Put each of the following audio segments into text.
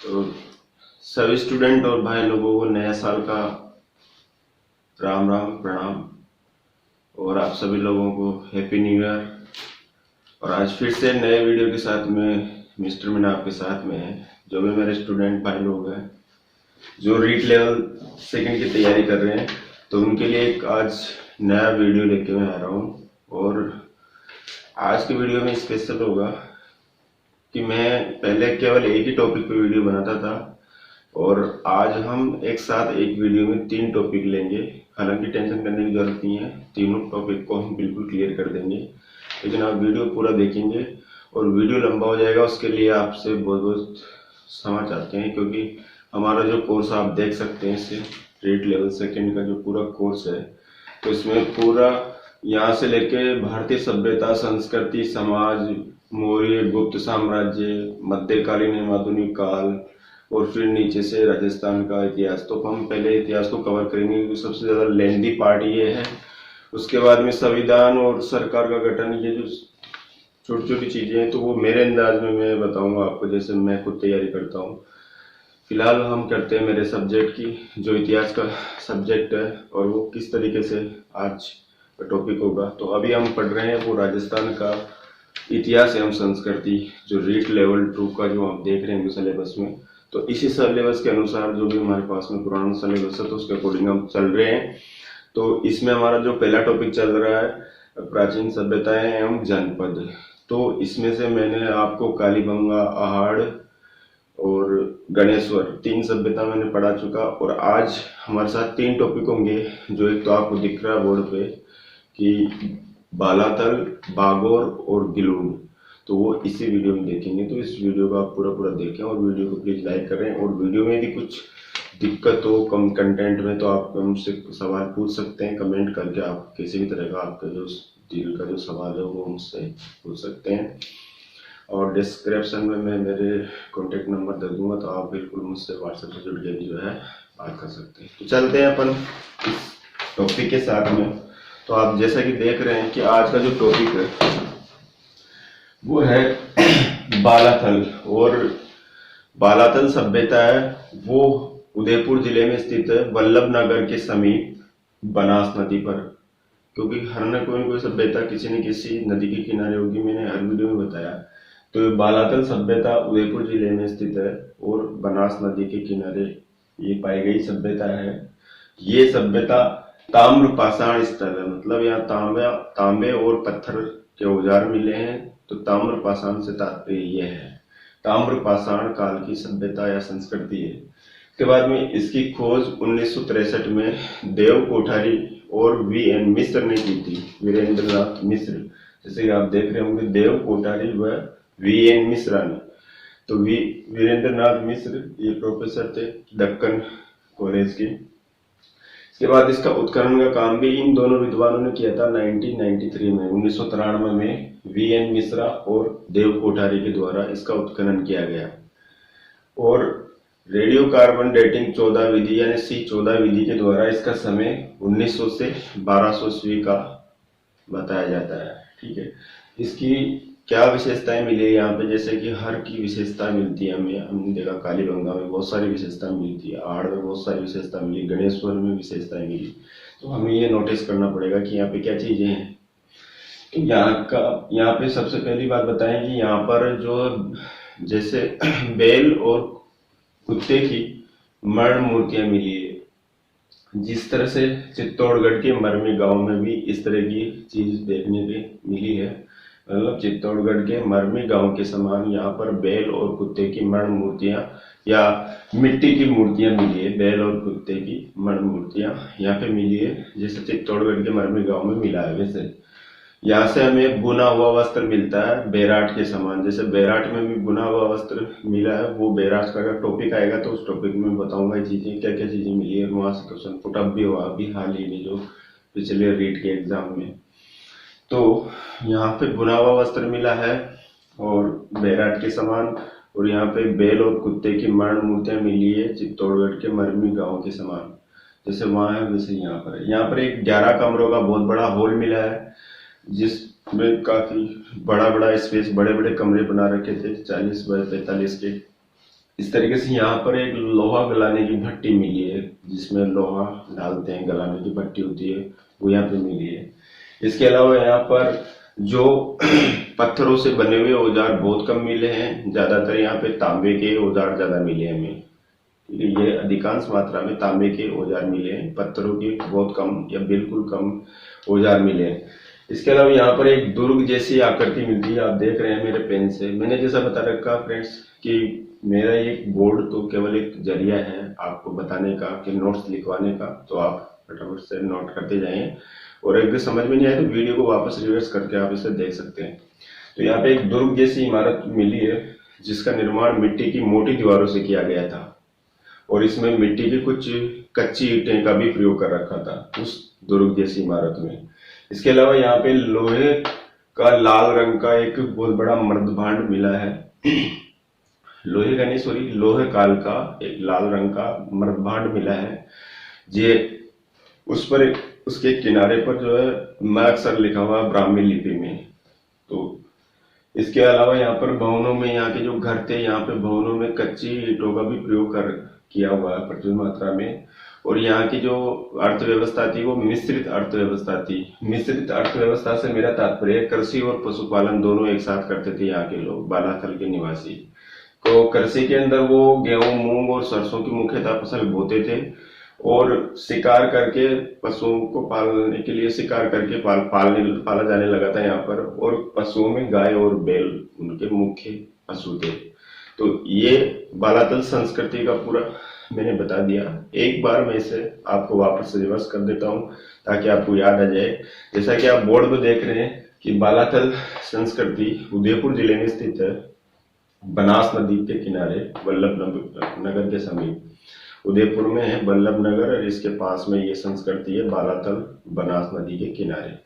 तो सभी स्टूडेंट और भाई लोगों को नया साल का राम राम प्रणाम। और आप सभी लोगों को हैप्पी न्यू ईयर। और आज फिर से नए वीडियो के साथ में मिस्टर मीना आपके साथ में है। जो भी मेरे स्टूडेंट भाई लोग हैं जो रीट लेवल सेकंड की तैयारी कर रहे हैं, तो उनके लिए एक आज नया वीडियो लेके मैं आ रहा हूँ। और आज के वीडियो में स्पेशल होगा कि मैं पहले केवल एक ही टॉपिक पे वीडियो बनाता था, और आज हम एक साथ एक वीडियो में 3 टॉपिक लेंगे। हालांकि टेंशन करने की जरूरत नहीं है, तीनों टॉपिक को हम बिल्कुल क्लियर कर देंगे, लेकिन आप वीडियो पूरा देखेंगे। और वीडियो लंबा हो जाएगा उसके लिए आपसे बहुत बहुत क्षमा चाहते हैं, क्योंकि हमारा जो कोर्स आप देख सकते हैं इससे रीट लेवल सेकेंड का जो पूरा कोर्स है, तो इसमें पूरा यहाँ से लेके भारतीय सभ्यता, संस्कृति, समाज, मौर्य, गुप्त साम्राज्य, मध्यकालीन एवं आधुनिक काल, और फिर नीचे से राजस्थान का इतिहास। तो हम पहले इतिहास को कवर करेंगे क्योंकि सबसे ज्यादा लेंथी पार्ट ये है। उसके बाद में संविधान और सरकार का गठन, ये जो छोटी छोटी चीजें हैं तो वो मेरे अंदाज में मैं बताऊंगा आपको, जैसे मैं खुद तैयारी करता हूँ। फिलहाल हम करते हैं मेरे सब्जेक्ट की, जो इतिहास का सब्जेक्ट है, और वो किस तरीके से आज का टॉपिक होगा। तो अभी हम पढ़ रहे हैं वो राजस्थान का इतिहास एवं संस्कृति, जो रीट लेवल 2 का जो आप देख रहे हैं सिलेबस में। तो इसी सिलेबस के अनुसार जो भी हमारे पास में पुराना सिलेबस है तो उसके अकॉर्डिंग हम चल रहे हैं। तो इसमें हमारा जो पहला टॉपिक चल रहा है प्राचीन सभ्यताएं एवं जनपद। तो इसमें से मैंने आपको कालीबंगा, आहड़ और गणेश्वर 3 सभ्यता मैंने पढ़ा चुका। और आज हमारे साथ 3 टॉपिक होंगे, जो एक तो आपको दिख रहा है बोर्ड पे कि बालातल, बागोर और गिलून। तो वो इसी वीडियो में देखेंगे। तो इस वीडियो को आप पूरा पूरा देखें और वीडियो को प्लीज लाइक करें। और वीडियो में यदि कुछ दिक्कत हो कम कंटेंट में तो आप हमसे सवाल पूछ सकते हैं कमेंट करके। आप किसी भी तरह का आपका जो दिल का जो सवाल है वो मुझसे पूछ सकते हैं। और डिस्क्रिप्शन में मैं मेरे कॉन्टेक्ट नंबर दे दूंगा, तो आप बिल्कुल मुझसे व्हाट्सएप से जुड़ के जो है बात कर सकते हैं। तो चलते हैं अपन इस टॉपिक के साथ में। तो आप जैसा कि देख रहे हैं कि आज का जो टॉपिक है वो है बालाथल। और बालाथल सभ्यता है वो उदयपुर जिले में स्थित है, वल्लभ नगर के समीप बनास नदी पर। क्योंकि हर न कोई सभ्यता किसी न किसी नदी के किनारे होगी, मैंने हर वीडियो में बताया। तो बालाथल सभ्यता उदयपुर जिले में स्थित है और बनास नदी के किनारे ये पाई गई सभ्यता है। ये सभ्यता ताम्र पाषाण स्थल है, मतलब यहाँ तांबे और पत्थर के औजार मिले हैं। तो ताम्र पाषाण से तात्पर्य ये है, ताम्र पाषाण काल की सभ्यता या संस्कृति है। इसके बाद में इसकी खोज 1963 में देव कोठारी और वी.एन. मिश्र ने की थी, वीरेंद्र नाथ मिश्र। जैसे आप देख रहे होंगे देव कोठारी व वी.एन. मिश्रा ने। तो वीरेंद्र नाथ मिश्र ये प्रोफेसर थे दक्कन कॉलेज के। इसके बाद इसका उत्खनन का काम भी इन दोनों विद्वानों ने किया था 1993 में, 1993 में वी.एन. मिश्रा और देव कोठारी के द्वारा इसका उत्खनन किया गया। और रेडियो कार्बन डेटिंग 14 विधि यानी C14 विधि के द्वारा इसका समय 1900 से 1200 ईस्वी का बताया जाता है। ठीक है, इसकी क्या विशेषताएं मिली यहाँ पे, जैसे कि हर की विशेषता मिलती है हमें। हमने देखा कालीबंगा में बहुत सारी विशेषता मिलती है, आहड़ में बहुत सारी विशेषता मिली, गणेश्वर में विशेषताएं मिली। तो हमें ये नोटिस करना पड़ेगा कि यहाँ पे क्या चीजें हैं। तो यहाँ पे सबसे पहली बात बताएं कि यहाँ पर जो जैसे बैल और कुत्ते की मरण मूर्तियां मिली है, जिस तरह से चित्तौड़गढ़ के मरमी गांव में भी इस तरह की चीज देखने को मिली है। मतलब चित्तौड़गढ़ के मरमी गांव के समान यहाँ पर बैल और कुत्ते की मरण मूर्तियां या मिट्टी की मूर्तियां मिली है। बैल और कुत्ते की मरण मूर्तियां यहाँ पे मिली है, जैसे चित्तौड़गढ़ के मरमी गांव में मिला है। वैसे यहाँ से हमें बुना हुआ वस्त्र मिलता है बैराट के समान, जैसे बैराट में भी बुना हुआ वस्त्र मिला है। वो बैराट का टॉपिक आएगा तो उस टॉपिक में बताऊंगा ये चीजें क्या क्या चीजें मिली है। वहां से क्वेश्चन पुट अप भी हुआ अभी हाल ही में जो पिछले रीट के एग्जाम में। तो यहाँ पे बुना हुआ वस्त्र मिला है और बैराट के समान। और यहाँ पे बैल और कुत्ते की मरण मूर्तियां मिली है चित्तौड़गढ़ के मरमी गांव के समान, जैसे वहां है वैसे यहाँ पर है। यहाँ पर एक 11 कमरों का बहुत बड़ा हॉल मिला है, जिसमें काफी बड़ा बड़ा स्पेस, बड़े बड़े कमरे बना रखे थे 40 बाय 45 के। इस तरीके से यहाँ पर एक लोहा गलाने की भट्टी मिली है, जिसमें लोहा डालते हैं, गलाने की भट्टी होती है, वो यहाँ पे मिली है। इसके अलावा यहाँ पर जो पत्थरों से बने हुए औजार बहुत कम मिले हैं, ज्यादातर यहाँ पे तांबे के औजार ज्यादा मिले हैं हमें। ये अधिकांश मात्रा में तांबे के औजार मिले हैं, पत्थरों के बहुत कम या बिल्कुल कम औजार मिले हैं। इसके अलावा यहाँ पर एक दुर्ग जैसी आकृति मिलती है, आप देख रहे हैं मेरे पेन से। मैंने जैसा बता रखा फ्रेंड्स कि मेरा एक बोर्ड तो केवल एक जरिया है आपको बताने का कि नोट्स लिखवाने का, तो आप फटाफट से नोट करते जाएं, और अगर समझ में नहीं आए तो वीडियो को वापस रिवर्स करके आप इसे देख सकते हैं। तो यहाँ पे एक दुर्ग जैसी इमारत मिली है, जिसका निर्माण मिट्टी की मोटी दीवारों से किया गया था, और इसमें मिट्टी की कुछ कच्ची ईंटें का भी प्रयोग कर रखा था उस दुर्ग जैसी इमारत में। इसके अलावा यहाँ पे लोहे का लाल रंग का एक बहुत बड़ा मर्दभांड मिला है। लोहे का नहीं, सॉरी, लोहे काल का एक लाल रंग का मर्दभांड मिला है। ये उस पर उसके किनारे पर जो है मैं अक्षर लिखा हुआ ब्राह्मी लिपि में। तो इसके अलावा यहाँ पर भवनों में, यहाँ के जो घर थे, यहाँ पे भवनों में कच्ची ईंटों का भी प्रयोग कर किया हुआ है प्रचुर मात्रा में। और यहाँ की जो अर्थव्यवस्था थी वो मिश्रित अर्थव्यवस्था थी। मिश्रित अर्थव्यवस्था से मेरा तात्पर्य कृषि और पशुपालन दोनों एक साथ करते थे यहाँ के लोग, बालाथल के निवासी। तो कृषि के अंदर वो गेहूं, मूंग और सरसों की मुख्यतः फसल बोते थे, और शिकार करके पशुओं को पालने के लिए शिकार करके पाला जाने लगा था यहाँ पर। और पशुओं में गाय और बैल उनके मुख्य पशु थे। तो ये बालातल संस्कृति का पूरा मैंने बता दिया। एक बार मैं इसे आपको वापस रिवर्स कर देता हूँ ताकि आपको याद आ जाए। जैसा कि आप बोर्ड में देख रहे हैं कि बालातल संस्कृति उदयपुर जिले में स्थित है, बनास नदी के किनारे, वल्लभ नगर के समीप। उदयपुर में है वल्लभ नगर, और इसके पास में ये संस्कृति है बालातल, बनास नदी के किनारे।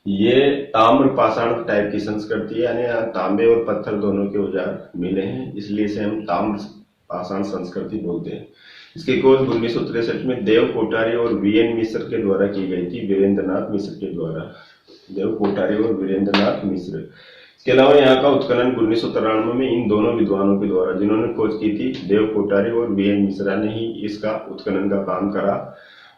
ये ताम्र पाषाण टाइप की संस्कृति है, यानी यहाँ तांबे और पत्थर दोनों के औजार मिले हैं, इसलिए इसे हम ताम्र पाषाण संस्कृति बोलते हैं। इसकी खोज 1963 में देव कोठारी और वीएन मिश्र के द्वारा की गई थी, वीरेंद्रनाथ मिश्र के द्वारा, देव कोठारी और वीरेंद्रनाथ मिश्र। इसके अलावा यहाँ का उत्खनन 1993 में इन दोनों विद्वानों के द्वारा, जिन्होंने खोज की थी, देव कोठारी और वीएन मिश्रा ने ही इसका उत्खनन का काम करा।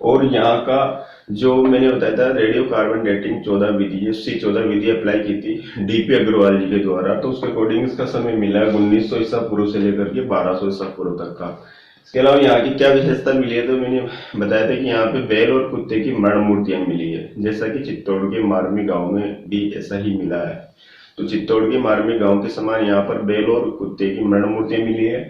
और यहाँ का जो मैंने बताया था रेडियो कार्बन डेटिंग 14 विधि, उसकी 14 विधि अप्लाई की थी डीपी अग्रवाल जी के द्वारा। तो उसके अकॉर्डिंग इसका समय मिला है 1900 ईसा पूर्व से लेकर के 1200 ईसा पूर्व तक का। इसके अलावा यहाँ की क्या विशेषता मिली है, तो मैंने बताया था कि यहाँ पे बैल और कुत्ते की मरण मूर्तियां मिली है, जैसा कि चित्तौड़ के मारमी गांव में भी ऐसा ही मिला है। तो चित्तौड़ के मारमी गांव के समान यहाँ पर बैल और कुत्ते की मरण मूर्तियां मिली है।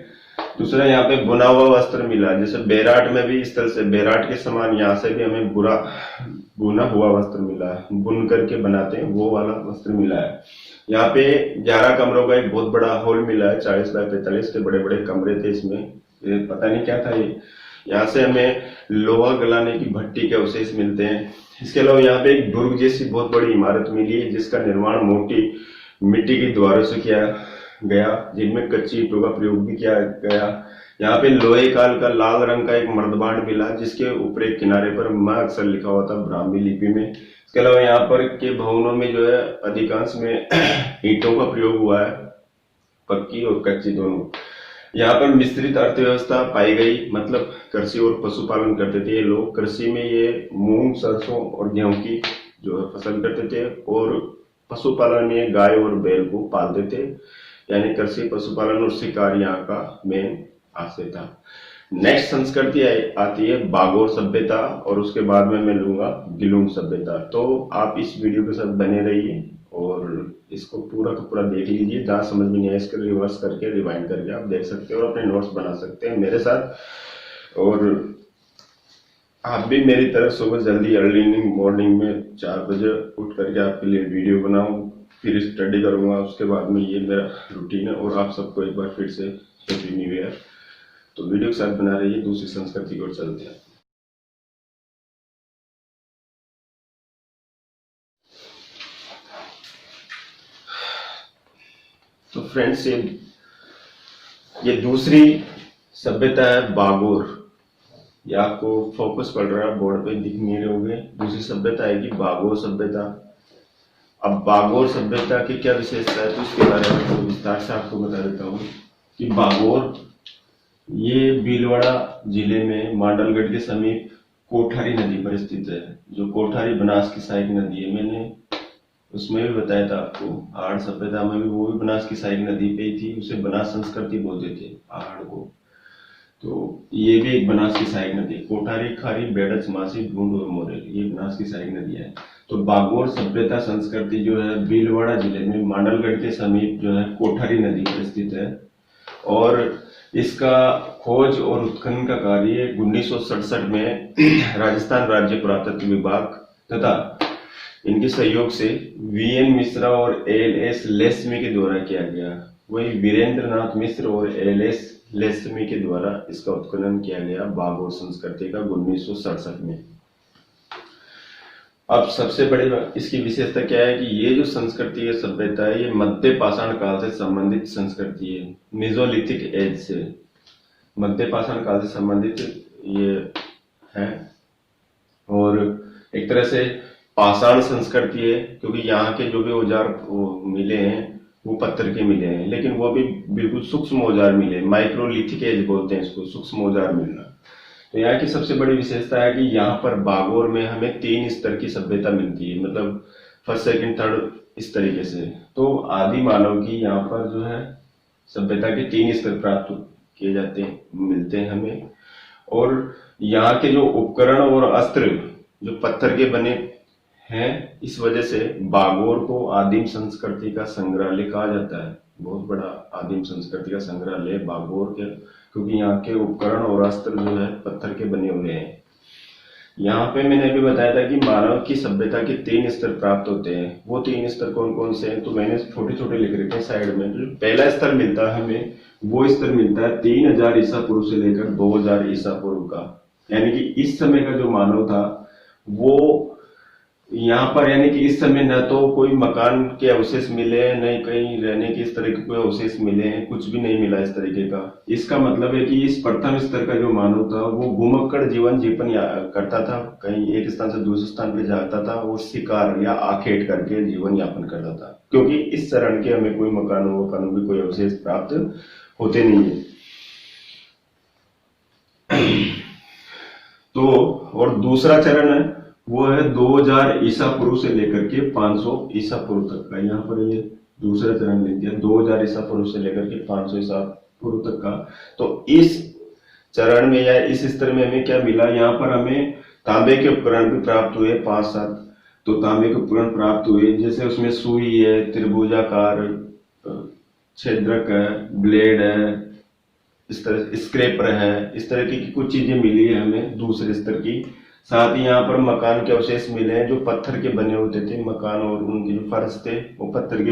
दूसरा यहाँ पे बुना हुआ वस्त्र मिला, जैसे बैराट में भी इस तरह से बैराट के समान यहाँ से भी हमें बुना हुआ वस्त्र मिला है, बुन करके बनाते हैं वो वाला वस्त्र मिला है। यहाँ पे 11 कमरों का एक बहुत बड़ा हॉल मिला है, 40 बाय 45 के बड़े बड़े कमरे थे इसमें, पता नहीं क्या था ये। यहाँ से हमें लोहा गलाने की भट्टी के अवशेष मिलते हैं। इसके अलावा यहाँ पे एक दुर्ग जैसी बहुत बड़ी इमारत मिली है, जिसका निर्माण मोटी मिट्टी की दीवारों से किया गया, जिनमें कच्ची ईंटों का प्रयोग भी किया गया। यहाँ पे लोहे काल का लाल रंग का एक मर्दबांड मिला, जिसके ऊपर एक किनारे पर म अक्षर लिखा हुआ था ब्राह्मी लिपि में। इसके अलावा यहाँ पर के भवनों में जो है अधिकांश में ईंटों का प्रयोग हुआ है, पक्की और कच्ची दोनों। यहाँ पर मिश्रित अर्थव्यवस्था पाई गई, मतलब कृषि और पशुपालन करते थे ये लोग। कृषि में ये मूंग, सरसों और गेहूं की जो है फसल करते थे, और पशुपालन में गाय और बैल को पालते थे, यानी कृषि, पशुपालन और शिकार यहाँ का मेन आशय था। नेक्स्ट संस्कृति आती है बागोर सभ्यता, और उसके बाद में मैं लूंगा गिलुंग सभ्यता। तो आप इस वीडियो के साथ बने रहिए और इसको पूरा का पूरा देख लीजिए। जहाँ समझ में नहीं आए इसको रिवर्स करके रिवाइंड करके आप देख सकते हैं और अपने नोट्स बना सकते हैं मेरे साथ। और आप भी मेरी तरह सुबह जल्दी अर्ली मॉर्निंग में 4 बजे उठ करके आपके लिए वीडियो बनाऊं, फिर स्टडी करूंगा। उसके बाद में ये मेरा रूटीन है। और आप सबको एक बार फिर से हैप्पी न्यू ईयर। तो वीडियो के साथ बना रहिए, दूसरी संस्कृति की ओर चलते हैं। तो फ्रेंड्स, ये दूसरी सभ्यता है बागोर। ये आपको फोकस पड़ रहा है, बोर्ड पे दिख नहीं रहे होंगे। दूसरी सभ्यता है कि बागोर सभ्यता। अब बागोर सभ्यता की क्या विशेषता है, तो इसके बारे में तो विस्तार से आपको बता देता हूँ कि बागोर ये भीलवाड़ा जिले में मांडलगढ़ के समीप कोठारी नदी पर स्थित है। जो कोठारी बनास की सहायक नदी है, मैंने उसमें भी बताया था आपको, आहड़ सभ्यता में भी वो भी बनास की सहायक नदी पे ही थी। उसे बनास संस्कृति बोलते थे आहड़ को। तो ये भी एक बनास की सहायक नदी है। कोठारी, खारी, बेड़च, मासी, ढूंढ और मोरेल, ये बनास की सहायक नदी है। तो बागोर सभ्यता संस्कृति जो है भीलवाड़ा जिले में मांडलगढ़ के समीप जो है कोठारी नदी पर स्थित है। और इसका खोज और उत्खनन का कार्य 1967 में राजस्थान राज्य पुरातत्व विभाग तथा इनके सहयोग से वीएन मिश्रा और एल.एस. लेस्मी के द्वारा किया गया। वही वीरेंद्र नाथ मिश्र और एल.एस. लेस्मी के द्वारा इसका उत्खनन किया गया बागोर संस्कृति का 1967 में। अब सबसे बड़ी इसकी विशेषता क्या है कि ये जो संस्कृति है, सभ्यता है, ये मध्य पाषाण काल से संबंधित संस्कृति है। मेसोलिथिक एज से, मध्य पाषाण काल से संबंधित ये है। और एक तरह से पाषाण संस्कृति है, क्योंकि यहाँ के जो भी औजार मिले हैं वो पत्थर के मिले हैं, लेकिन वो भी बिल्कुल सूक्ष्म औजार मिले। माइक्रोलिथिक एज बोलते हैं इसको, सूक्ष्म औजार मिलना। तो यहाँ की सबसे बड़ी विशेषता है कि यहाँ पर बागोर में हमें 3 स्तर की सभ्यता मिलती है, मतलब फर्स्ट, सेकंड, थर्ड, इस तरीके से। तो आदि मानव की यहाँ पर जो है सभ्यता के 3 स्तर प्राप्त किए जाते हैं, मिलते हैं हमें। और यहाँ के जो उपकरण और अस्त्र जो पत्थर के बने हैं, इस वजह से बागोर को आदिम संस्कृति का संग्रहालय कहा जाता है। बहुत बड़ा आदिम संस्कृति का संग्रहालय बागोर के, क्योंकि यहाँ के उपकरण और अस्त्र जो है पत्थर के बने हुए हैं। यहाँ पे मैंने अभी बताया था कि मानव की सभ्यता के 3 स्तर प्राप्त होते हैं। वो 3 स्तर कौन कौन से हैं, तो मैंने छोटे छोटे लिख रखे हैं साइड में। जो पहला स्तर मिलता है हमें, वो स्तर मिलता है 3000 ईसा पूर्व से लेकर 2000 ईसा पूर्व का। यानी कि इस समय का जो मानव था वो यहाँ पर, यानी कि इस समय न तो कोई मकान के अवशेष मिले हैं, न कहीं रहने के इस तरह के कोई अवशेष मिले हैं, कुछ भी नहीं मिला इस तरीके का। इसका मतलब है कि इस प्रथम स्तर का जो मानव था वो घुमक्कड़ जीवन करता था, कहीं एक स्थान से दूसरे स्थान पे जाता था और शिकार या आखेट करके जीवन यापन करता था, क्योंकि इस चरण के हमें कोई मकानों भी कोई अवशेष प्राप्त होते नहीं है। तो और दूसरा चरण है वो है 2000 ईसा पूर्व से लेकर के 500 ईसा पूर्व तक का। यहाँ पर ये दूसरा चरण लिख दिया, 2000 ईसा पूर्व से लेकर के 500 ईसा पूर्व तक का। तो इस चरण में या इस स्तर में हमें क्या मिला, यहाँ पर हमें तांबे के उपकरण भी प्राप्त हुए 5-7। तो तांबे के उपकरण प्राप्त हुए, जैसे उसमें सुई है, त्रिभुजाकार, छेदक है, ब्लेड है, इस तरह स्क्रैपर है, इस तरह की कुछ चीजें मिली है हमें दूसरे स्तर की। साथ ही यहाँ पर मकान के अवशेष मिले हैं जो पत्थर के बने होते थे। मकान और उनके जो फर्श थे वो पत्थर के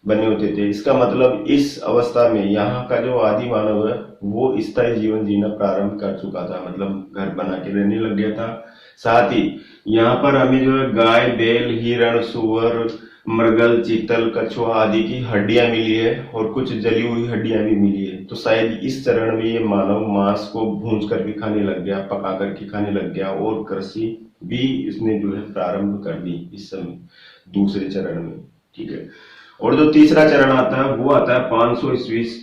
बने होते थे। इसका मतलब इस अवस्था में यहाँ का जो आदि मानव है वो स्थायी जीवन जीना प्रारंभ कर चुका था, मतलब घर बना के रहने लग गया था। साथ ही यहाँ पर हमें जो है गाय, बैल, हिरण, सुअर, मृगल, चीतल, कछुआ आदि की हड्डियां मिली है और कुछ जली हुई हड्डियां भी मिली है। तो शायद इस चरण में ये मानव मांस को भूंज करके खाने लग गया, पका करके खाने लग गया, और कृषि भी इसने जो है प्रारंभ कर दी इस समय दूसरे चरण में। ठीक है। और जो तीसरा चरण आता है वो आता है 500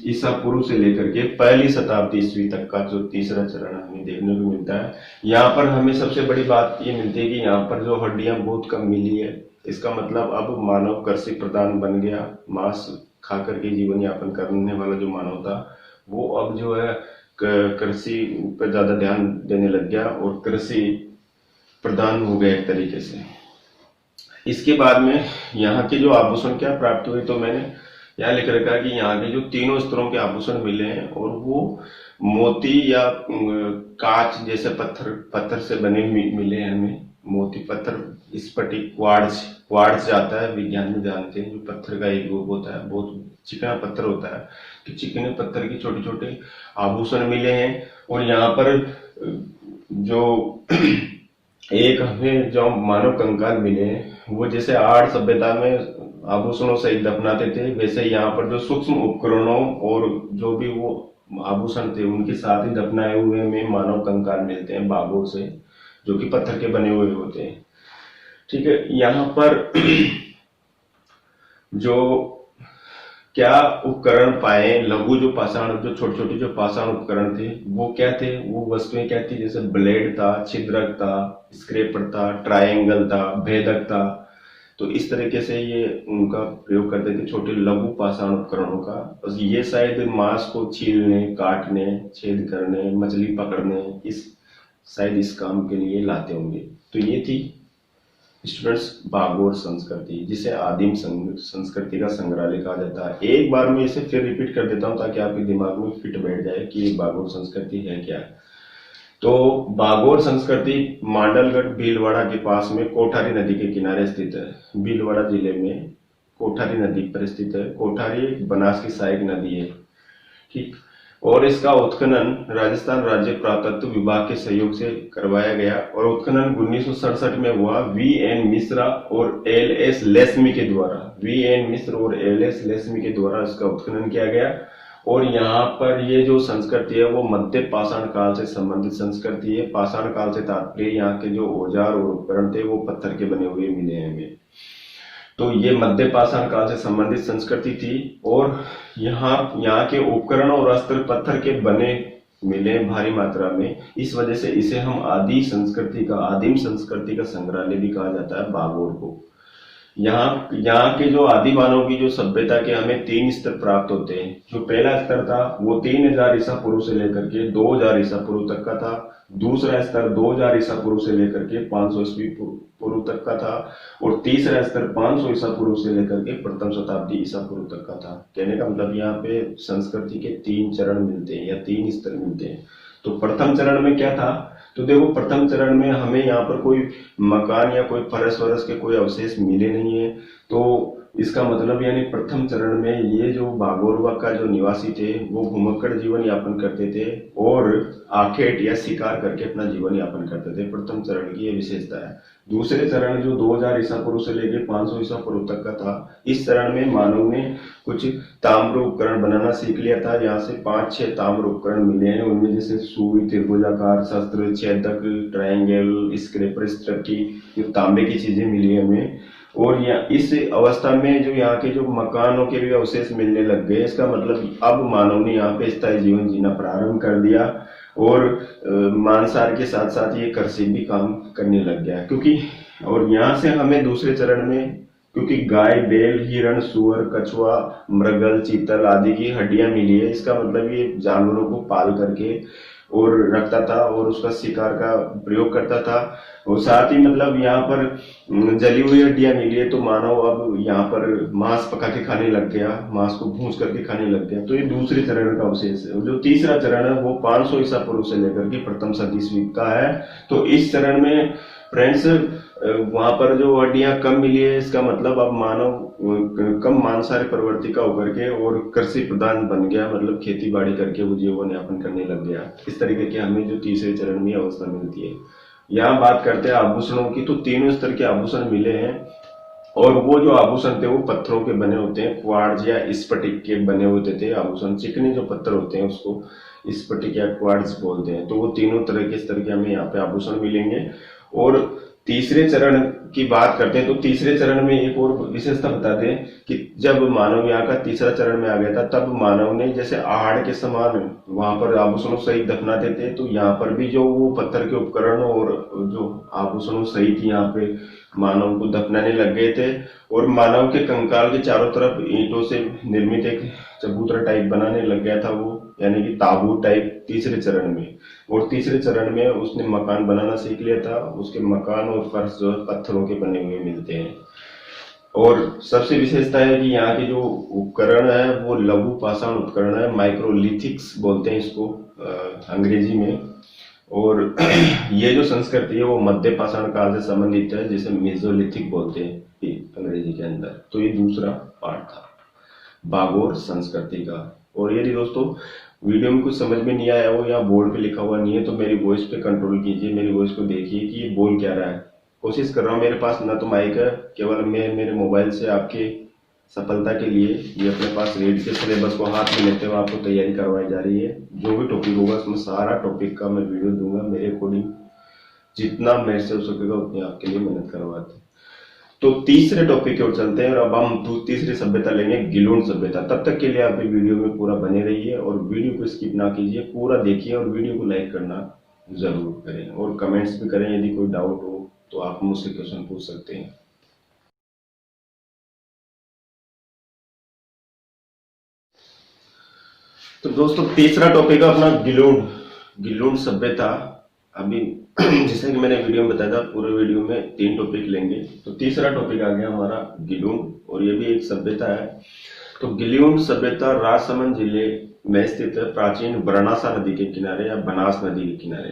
ईसा पूर्व से लेकर के पहली शताब्दी ईस्वी तक का जो तीसरा चरण हमें देखने को मिलता है। यहाँ पर हमें सबसे बड़ी बात ये मिलती है कि यहाँ पर जो हड्डियां बहुत कम मिली है। इसका मतलब अब मानव कृषि प्रधान बन गया, मांस खा करके जीवन यापन करने वाला जो मानव था वो अब जो है कृषि पर ज्यादा ध्यान देने लग गया और कृषि प्रधान हो गया एक तरीके से। इसके बाद में यहाँ के जो आभूषण क्या प्राप्त हुए, तो मैंने यहाँ लिख रखा कि यहाँ के जो तीनों स्तरों के आभूषण मिले हैं और वो मोती या कांच जैसे पत्थर से बने मिले हैं हमें। मोती, पत्थर, स्फटिक, क्वार्ट्ज आता है, विज्ञान में जानते हैं, जो पत्थर का एक रूप होता है, बहुत चिकना पत्थर होता है। तो चिकने पत्थर के छोटे छोटे आभूषण मिले हैं। और यहाँ पर जो एक हमें जो मानव कंकाल मिले हैं वो जैसे आहड़ सभ्यता में आभूषणों से दफनाते थे, वैसे यहाँ पर जो सूक्ष्म उपकरणों और जो भी वो आभूषण थे उनके साथ ही दफनाए हुए में मानव कंकाल मिलते हैं बागोर से, जो कि पत्थर के बने हुए होते हैं। ठीक है। यहाँ पर जो क्या उपकरण पाए, लघु जो पाषाण, जो छोटे छोटे जो पाषाण उपकरण थे वो क्या थे, वो वस्तुएं क्या थी, जैसे ब्लेड था, छिद्रक था, स्क्रेपर था, ट्रायंगल था, भेदक था। तो इस तरीके से ये उनका प्रयोग करते थे छोटे लघु पाषाण उपकरणों का। बस ये शायद मांस को छीलने, काटने, छेद करने, मछली पकड़ने, इस शायद इस काम के लिए लाते होंगे। तो ये थी स्टूडेंट्स बागोर संस्कृति, जिसे आदिम संस्कृति का संग्रहालय कहा जाता है। एक बार मैं इसे फिर रिपीट कर देता हूं ताकि आपके दिमाग में फिट बैठ जाए कि ये बागोर संस्कृति है क्या। तो बागोर संस्कृति मांडलगढ़ भीलवाड़ा के पास में कोठारी नदी के किनारे स्थित है। भीलवाड़ा जिले में कोठारी नदी पर स्थित है। कोठारी बनास की सहायक नदी है, ठीक। और इसका उत्खनन राजस्थान राज्य पुरातत्व विभाग के सहयोग से करवाया गया और उत्खनन 1967 में हुआ वी.एन. मिश्रा और एल.एस. लेस्मी के द्वारा। वी.एन. मिश्र और एल.एस. लेस्मी के द्वारा इसका उत्खनन किया गया। और यहाँ पर ये जो संस्कृति है वो मध्य पाषाण काल से संबंधित संस्कृति है। पाषाण काल से तात्पर्य यहाँ के जो औजार और उपकरण थे वो पत्थर के बने हुए मिले हैं हमें। तो ये मध्य पाषाण काल से संबंधित संस्कृति थी। और यहाँ के उपकरण और अस्त्र पत्थर के बने मिले भारी मात्रा में। इस वजह से इसे हम आदिम संस्कृति का संग्रहालय भी कहा जाता है बागोर को। यहाँ के जो आदि मानव की जो सभ्यता के हमें 3 स्तर प्राप्त होते हैं। जो पहला स्तर था वो 3000 ईसा पूर्व से लेकर के 2000 ईसा पूर्व तक का था। दूसरा स्तर 2000 ईसा पूर्व से लेकर के 500 ईस्वी पूर्व तक का था। और तीसरा स्तर 500 ईसा पूर्व से लेकर के प्रथम शताब्दी ईसा पूर्व तक का था। कहने का मतलब यहाँ पे संस्कृति के 3 चरण मिलते हैं या 3 स्तर मिलते हैं। तो प्रथम चरण में क्या था, तो देखो प्रथम चरण में हमें यहाँ पर कोई मकान या कोई फरस वरस के कोई अवशेष मिले नहीं है। तो इसका मतलब यानी प्रथम चरण में ये जो बागोरवा का जो निवासी थे वो घुमक्कड़ जीवन यापन करते थे और आखेट या शिकार करके अपना जीवन यापन करते थे। प्रथम चरण की ये विशेषता है। दूसरे चरण जो 2000 ईसा पूर्व से लेकर 500 ईसा पूर्व तक का था, इस चरण में मानव ने कुछ ताम्र उपकरण बनाना सीख लिया था। यहाँ से 5-6 ताम्र उपकरण मिले हैं। उनमें जैसे सुई, त्रिभुजाकार, शस्त्र, छेदक, ट्रायंगल, स्क्रेपर, इस तरह की जो तांबे की चीजें मिली है हमें। और इस अवस्था में जो यहाँ के जो मकानों के भी अवशेष मिलने लग गए। इसका मतलब अब मानव ने यहाँ पे स्थायी जीवन जीना प्रारंभ कर दिया और मांसाहार के साथ साथ ये कृषि भी काम करने लग गया। क्योंकि और यहाँ से हमें दूसरे चरण में, क्योंकि गाय, बैल, हिरण, सुअर, कछुआ, मृगल, चीतल आदि की हड्डियां मिली है। इसका मतलब ये जानवरों को पाल करके और रखता था और उसका शिकार का प्रयोग करता था। और साथ ही मतलब यहाँ पर जली हुई हड्डियां मिली है तो मानव अब यहाँ पर मांस पका के खाने लग गया, मांस को भूंज करके खाने लग गया। तो ये दूसरे चरण का अवशेष है। जो तीसरा चरण है वो 500 ईसा पूर्व से लेकर के प्रथम सदी ईस्वी का है। तो इस चरण में फ्रेंड्स वहां पर जो हड्डियां कम मिली है, इसका मतलब अब मानव कम मांसाहारी प्रवृत्ति का होकर के और कृषि प्रधान बन गया। मतलब खेती बाड़ी करके वो जीवन यापन करने लग गया। इस तरीके की हमें जो तीसरे चरण में अवस्था मिलती है। यहाँ बात करते हैं आभूषणों की, तो तीनों स्तर के आभूषण मिले हैं। और वो जो आभूषण थे वो पत्थरों के बने होते हैं। क्वार्ट्ज या स्फटिक के बने होते थे आभूषण। चिकने जो पत्थर होते हैं उसको स्फटिक या क्वार्ट्ज बोलते हैं। तो वो तीनों तरह के स्तर के हमें यहाँ पे आभूषण मिलेंगे। और तीसरे चरण की बात करते हैं तो तीसरे चरण में एक और विशेषता बता दें कि जब मानव यहाँ का तीसरा चरण में आ गया था तब मानव ने जैसे आहड़ के समान वहां पर आभूषणों सहित दफनाते थे। तो यहाँ पर भी जो वो पत्थर के उपकरण और जो आभूषणों सहित यहाँ पे मानव को दफनाने लग गए थे। और मानव के कंकाल के चारों तरफ ईंटों से निर्मित एक चबूतरा टाइप बनाने लग गया था वो, यानी कि ताबूत टाइप तीसरे चरण में। और तीसरे चरण में उसने मकान बनाना सीख लिया था। उसके मकान और फर्श जो पत्थरों के बने हुए मिलते हैं। और सबसे विशेषता है कि यहाँ के जो उपकरण है वो लघु पाषाण उपकरण है, माइक्रोलिथिक्स बोलते हैं इसको अंग्रेजी में। और ये जो संस्कृति है वो मध्य पाषाण काल से संबंधित है, जिसे मेसोलिथिक बोलते हैं अंग्रेजी के अंदर। तो ये दूसरा पार्ट था बागोर संस्कृति का। और यदि दोस्तों वीडियो में कुछ समझ में नहीं आया हो या बोर्ड पे लिखा हुआ नहीं है तो मेरी वॉइस पे कंट्रोल कीजिए, मेरी वॉइस को देखिए कि ये बोल क्या रहा है। कोशिश कर रहा हूँ, मेरे पास ना तो माइक है, केवल मैं मेरे मोबाइल से आपके सफलता के लिए ये अपने पास रीड के सिलेबस को हाथ में लेते हुए आपको तैयारी करवाई जा रही है। जो भी टॉपिक होगा उसमें सारा टॉपिक का मैं वीडियो दूंगा मेरे अकॉर्डिंग, जितना मेरे से हो सकेगा उतनी आपके लिए मेहनत करवाते। तो तीसरे टॉपिक की ओर चलते हैं और अब हम तीसरी सभ्यता लेंगे गिलोन सभ्यता। तब तक के लिए आप वीडियो में पूरा बने रहिए और वीडियो को स्किप ना कीजिए, पूरा देखिए और वीडियो को लाइक करना जरूर करें और कमेंट्स भी करें। यदि कोई डाउट हो तो आप मुझसे क्वेश्चन पूछ सकते हैं। तो दोस्तों तीसरा टॉपिक है अपना गिलोन सभ्यता। अभी जैसे कि मैंने वीडियो में बताया था, पूरे वीडियो में 3 टॉपिक लेंगे। तो तीसरा टॉपिक आ गया हमारा गिलोन और ये भी एक सभ्यता है। तो गिलोन सभ्यता राजसमंद जिले में स्थित है, प्राचीन बरणासा नदी के किनारे या बनास नदी के किनारे।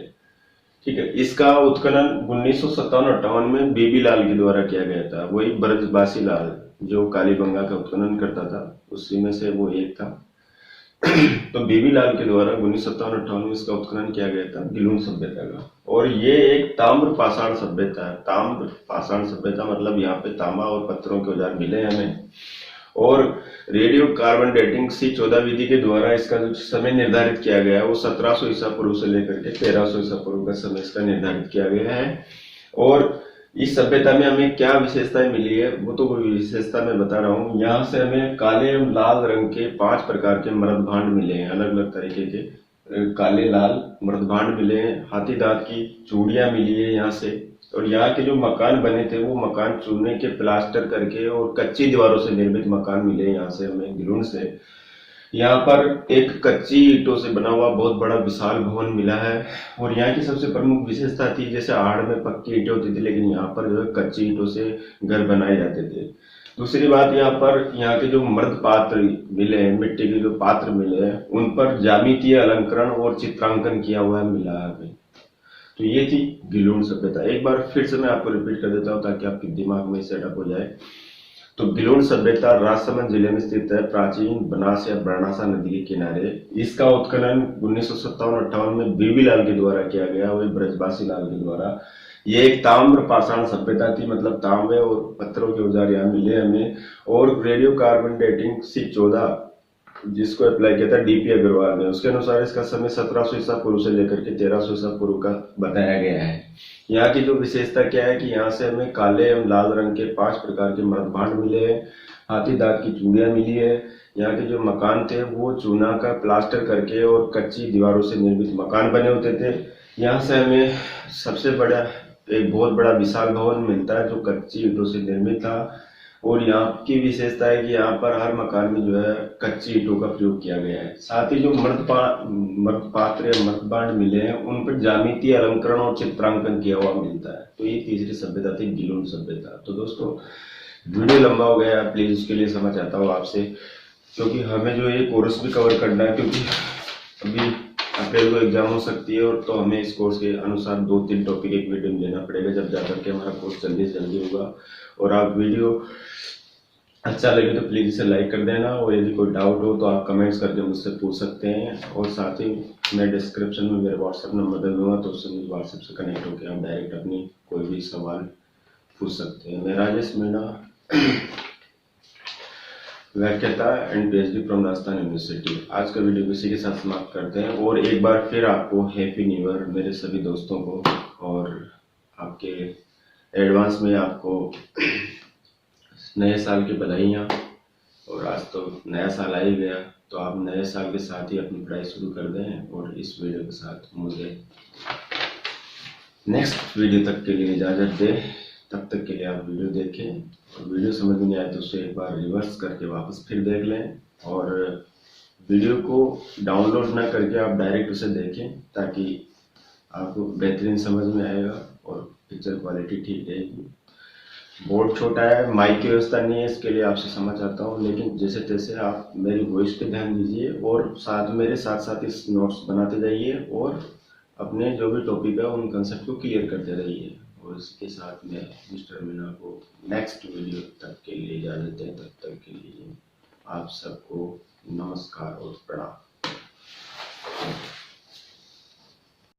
ठीक है, इसका उत्खनन 1957-58 में बेबी लाल के द्वारा किया गया था। वही ब्रजबासी लाल जो कालीबंगा का उत्खनन करता था, उसी में से वो एक था। तो बेबी लाल के द्वारा 1957-58 में इसका उत्खनन किया गया था गिलोन सभ्यता का। और ये एक ताम्र पाषाण सभ्यता है। ताम्र पाषाण सभ्यता मतलब यहाँ पे तांबा और पत्थरों के औजार मिले हैं हमें। और रेडियो कार्बन डेटिंग C14 विधि के द्वारा इसका जो समय निर्धारित किया गया है वो 1700 ईसा पूर्व से लेकर के 1300 ईसा पूर्व का समय इसका निर्धारित किया गया है। और इस सभ्यता में हमें क्या विशेषताएं मिली है वो तो कोई विशेषता मैं बता रहा हूँ। यहाँ से हमें काले एवं लाल रंग के 5 प्रकार के मृद भांड मिले हैं, अलग अलग तरीके के काले लाल मृद भांड मिले हैं। हाथी दांत की चूड़ियां मिली है यहाँ से। और यहाँ के जो मकान बने थे वो मकान चूने के प्लास्टर करके और कच्ची दीवारों से निर्मित मकान मिले यहाँ से हमें गिलोन से। यहाँ पर एक कच्ची ईंटों से बना हुआ बहुत बड़ा विशाल भवन मिला है। और यहाँ की सबसे प्रमुख विशेषता थी, जैसे आड़ में पक्की ईंटें होती थी, लेकिन यहाँ पर जो है कच्ची ईंटों से घर बनाए जाते थे। दूसरी बात, यहाँ के जो मृद पात्र मिले हैं, मिट्टी के जो पात्र मिले हैं, उन पर ज्यामितीय अलंकरण और चित्रांकन किया हुआ मिला है हमें। तो ये थी गिलोन सभ्यता। एक बार फिर से मैं आपको रिपीट कर देता हूँ ताकि आपके दिमाग में सेटअप हो जाए। तो गिलोन सभ्यता राजसमंद जिले में स्थित है, प्राचीन बनास या बरणासा नदी के किनारे। इसका उत्खनन 1957-58 में बेबी लाल के द्वारा किया गया, वही ब्रजबासी लाल के द्वारा। ये एक ताम्र पाषाण सभ्यता थी, मतलब तांबे और पत्थरों के औजार यहाँ मिले हमें। और रेडियो कार्बन डेटिंग C14 जिसको अप्लाई किया था DP अग्रवाल ने, उसके अनुसार इसका समय 1700 ईसा पूर्व से लेकर के 1300 ईसा पूर्व का बताया गया है। यहाँ की जो विशेषता क्या है कि यहाँ से हमें काले एवं लाल रंग के 5 प्रकार के मृद भांड मिले हैं। हाथी दांत की चूड़ियां मिली है। यहाँ के जो मकान थे वो चूना का प्लास्टर करके और कच्ची दीवारों से निर्मित मकान बने होते थे। यहाँ से हमें सबसे बड़ा एक बहुत बड़ा विशाल भवन मिलता है जो कच्ची ईंटों से निर्मित था। और यहाँ की विशेषता है कि यहाँ पर हर मकान में जो है कच्ची ईंटों का प्रयोग किया गया है। साथ ही जो मृद पात्र या मृद भांड मिले हैं उन पर ज्यामितीय अलंकरण और चित्रांकन किया हुआ मिलता है। तो ये तीसरी सभ्यता थी गिलोन सभ्यता। तो दोस्तों वीडियो लंबा हो गया, प्लीज उसके लिए क्षमा चाहता हूँ आपसे, क्योंकि हमें जो ये कोर्स भी कवर करना है, क्योंकि अभी अप्रैल को एग्जाम हो सकती है। और तो हमें इस कोर्स के अनुसार 2-3 टॉपिक एक वीडियो में लेना पड़ेगा, जब जाकर के हमारा कोर्स जल्दी से जल्दी होगा। और आप वीडियो अच्छा लगे तो प्लीज इसे लाइक कर देना। और यदि कोई डाउट हो तो आप कमेंट्स करके मुझसे पूछ सकते हैं। और साथ ही मैं डिस्क्रिप्शन में मेरा व्हाट्सएप नंबर दे दूंगा, तो उससे मुझे व्हाट्सएप से कनेक्ट होकर आप डायरेक्ट अपनी कोई भी सवाल पूछ सकते हैं। मैं राजेश मीणा, व्याख्याता and PhD from Rajasthan university. आज का वीडियो इसी के साथ समाप्त करते हैं। और एक बार फिर आपको हैप्पी न्यू ईयर मेरे सभी दोस्तों को, और आपके एडवांस में आपको नए साल की बधाइयाँ। और आज तो नया साल आ ही गया, तो आप नए साल के साथ ही अपनी पढ़ाई शुरू कर दें। और इस वीडियो के साथ मुझे नेक्स्ट वीडियो तक के लिए इजाज़त दें। तब तक के लिए आप वीडियो देखें, और वीडियो समझ नहीं आए तो उसे एक बार रिवर्स करके वापस फिर देख लें। और वीडियो को डाउनलोड ना करके आप डायरेक्ट उसे देखें, ताकि आपको बेहतरीन समझ में आएगा और पिक्चर क्वालिटी ठीक रहेगी। बोर्ड छोटा है, माइक की व्यवस्था नहीं है, इसके लिए आपसे क्षमा चाहता हूँ। लेकिन जैसे तैसे आप मेरी वॉइस पे ध्यान दीजिए और मेरे साथ साथ इस नोट्स बनाते जाइए और अपने जो भी टॉपिक है उन कंसेप्ट को क्लियर करते रहिए। और इसके साथ में मिस्टर मीणा को नेक्स्ट वीडियो तक के लिए इजाज़त दें। तब तक के लिए आप सबको नमस्कार और प्रणाम।